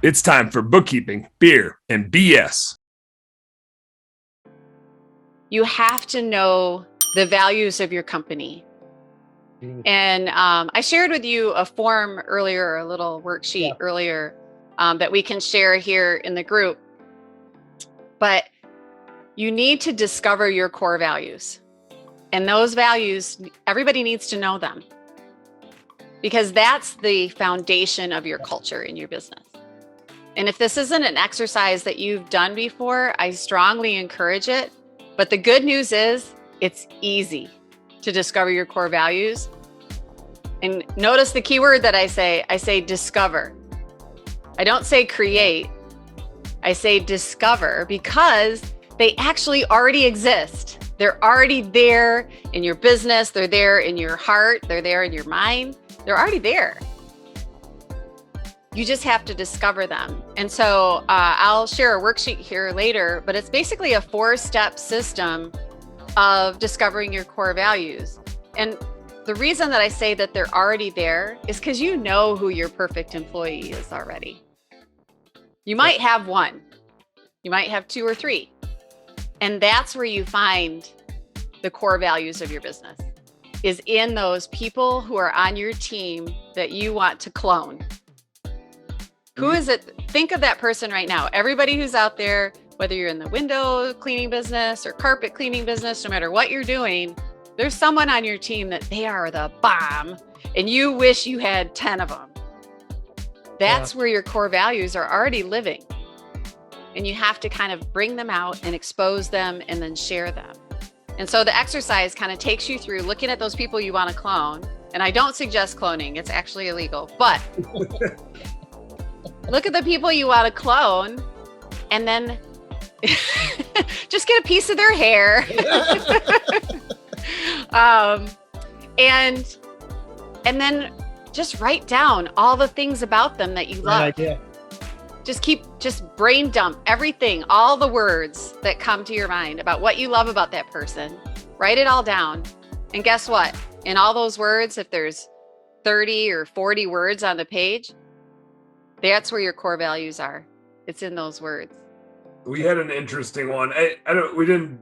It's time for bookkeeping, beer, and BS. You have to know the values of your company. And I shared with you a form earlier, a little worksheet earlier that we can share here in the group. But you need to discover your core values. And those values, everybody needs to know them, because that's the foundation of your culture in your business. And if this isn't an exercise that you've done before, I strongly encourage it. But the good news is it's easy to discover your core values. And notice the key word that I say discover. I don't say create, I say discover, because they actually already exist. They're already there in your business. They're there in your heart. They're there in your mind. They're already there. You just have to discover them. And so I'll share a worksheet here later, but it's basically a 4-step system of discovering your core values. And the reason that I say that they're already there is because you know who your perfect employee is already. You might have one, you might have 2 or 3. And that's where you find the core values of your business, is in those people who are on your team that you want to clone. Who is it? Think of that person right now. Everybody who's out there, whether you're in the window cleaning business or carpet cleaning business, no matter what you're doing, there's someone on your team that they are the bomb and you wish you had 10 of them. That's where your core values are already living. And you have to kind of bring them out and expose them and then share them. And so the exercise kind of takes you through looking at those people you want to clone. And I don't suggest cloning, it's actually illegal, but look at the people you want to clone and then just get a piece of their hair. And then just write down all the things about them that you love. Good idea. Just brain dump everything, all the words that come to your mind about what you love about that person. Write it all down. And guess what? In all those words, if there's 30 or 40 words on the page, that's where your core values are. It's in those words. We had an interesting one. We didn't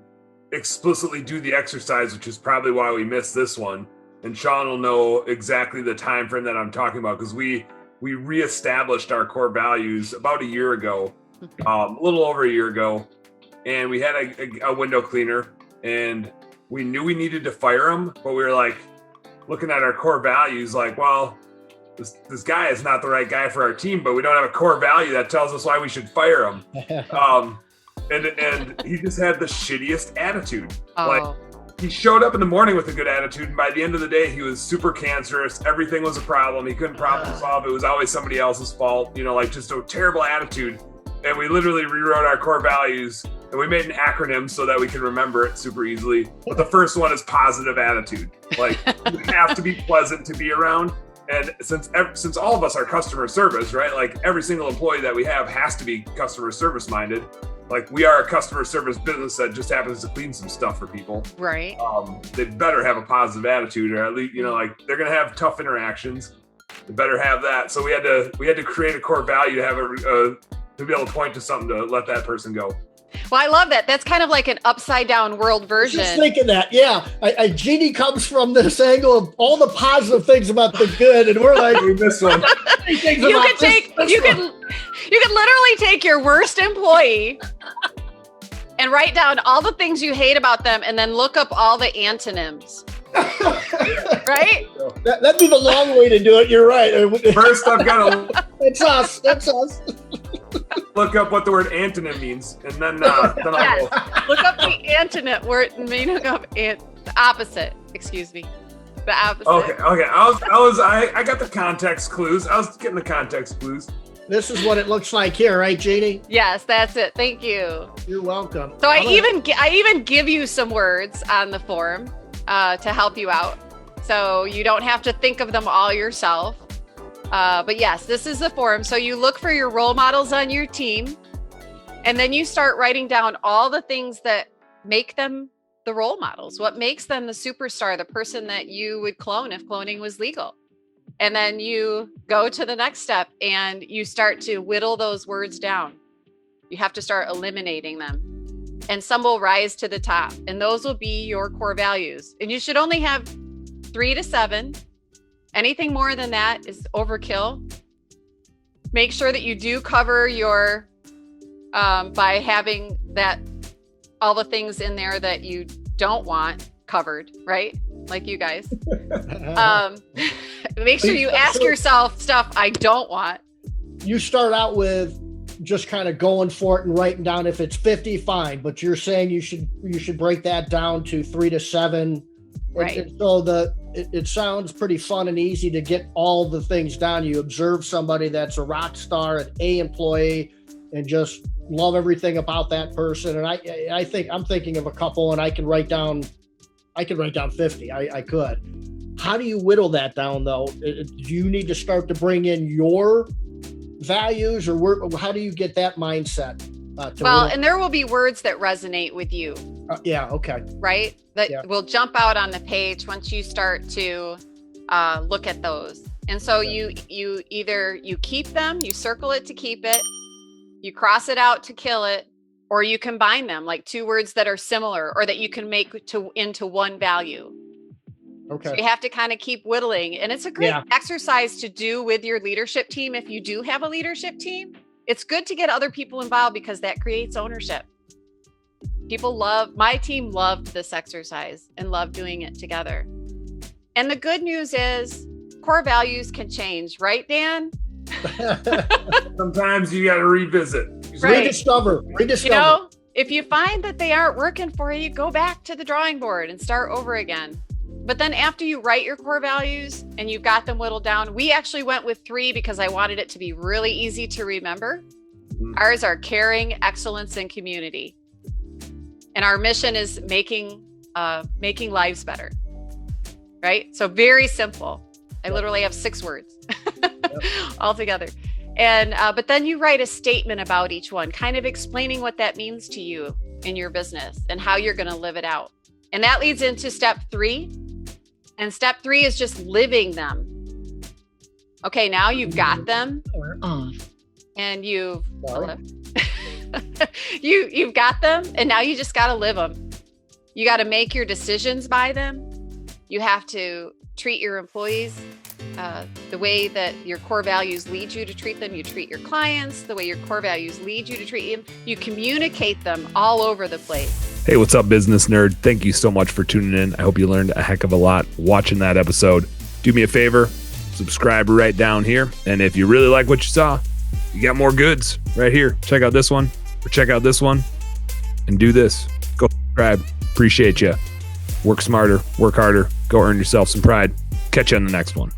explicitly do the exercise, which is probably why we missed this one. And Sean will know exactly the time frame that I'm talking about, because we reestablished our core values about a year ago, a little over a year ago. And we had a window cleaner, and we knew we needed to fire him, but we were like looking at our core values like, well, this guy is not the right guy for our team, but we don't have a core value that tells us why we should fire him. And he just had the shittiest attitude. Like, he showed up in the morning with a good attitude, and by the end of the day, he was super cancerous. Everything was a problem. He couldn't problem solve. It was always somebody else's fault. Like just a terrible attitude. And we literally rewrote our core values, and we made an acronym so that we can remember it super easily. But the first one is positive attitude. Like, you have to be pleasant to be around. And since all of us are customer service, right? Like, every single employee that we have has to be customer service minded. Like, we are a customer service business that just happens to clean some stuff for people. Right. They better have a positive attitude, or at least, like, they're going to have tough interactions. They better have that. So we had to create a core value to have to be able to point to something to let that person go. Well, I love that. That's kind of like an upside down world version. Just thinking that, yeah. Jeannie comes from this angle of all the positive things about the good, and we're like, we missed one. You could literally take your worst employee and write down all the things you hate about them, and then look up all the antonyms. Right? That'd be the long way to do it. You're right. First, I've got to. That's us. That's us. Look up what the word antonym means, and then I'll go. Look up the antonym word, meaning of the opposite. Excuse me, the opposite. Okay. I got the context clues. I was getting the context clues. This is what it looks like here, right, Jeannie? Yes, that's it. Thank you. You're welcome. So I even give you some words on the form to help you out, so you don't have to think of them all yourself. But yes, this is the form. So you look for your role models on your team, and then you start writing down all the things that make them the role models. What makes them the superstar, the person that you would clone if cloning was legal? And then you go to the next step and you start to whittle those words down. You have to start eliminating them. And some will rise to the top. And those will be your core values. And you should only have 3 to 7. Anything more than that is overkill. Make sure that you do cover your, by having that, all the things in there that you don't want covered, right? Like you guys. Make sure you ask yourself stuff I don't want. You start out with just kind of going for it and writing down if it's 50, fine. But you're saying you should break that down to 3 to 7. Right. And so it sounds pretty fun and easy to get all the things down. You observe somebody that's a rock star, an A employee, and just love everything about that person. And I think I'm thinking of a couple, and I can write down 50. I could. How do you whittle that down, though? Do you need to start to bring in your values, or how do you get that mindset? And there will be words that resonate with you. Yeah. Okay. Right. That will jump out on the page once you start to look at those. And so you either you keep them, you circle it to keep it, you cross it out to kill it, or you combine them, like 2 words that are similar or that you can make into one value. Okay. So you have to kind of keep whittling. And it's a great exercise to do with your leadership team. If you do have a leadership team, it's good to get other people involved because that creates ownership. My team loved this exercise and loved doing it together. And the good news is core values can change, right, Dan? Sometimes you got to revisit. Right. Rediscover. You know, if you find that they aren't working for you, go back to the drawing board and start over again. But then after you write your core values and you've got them whittled down, we actually went with 3 because I wanted it to be really easy to remember. Ours are caring, excellence, and community. And our mission is making lives better, right? So very simple. I literally have 6 words all together. And but then you write a statement about each one, kind of explaining what that means to you in your business and how you're going to live it out. And that leads into step 3. And step 3 is just living them. Okay, now you've got them. And you've got them, and now you just got to live them. You got to make your decisions by them. You have to treat your employees the way that your core values lead you to treat them. You treat your clients the way your core values lead you to treat them. You communicate them all over the place. Hey, what's up, business nerd? Thank you so much for tuning in. I hope you learned a heck of a lot watching that episode. Do me a favor, subscribe right down here. And if you really like what you saw, you got more goods right here. Check out this one or check out this one and do this. Go subscribe. Appreciate you. Work smarter, work harder, go earn yourself some pride. Catch you on the next one.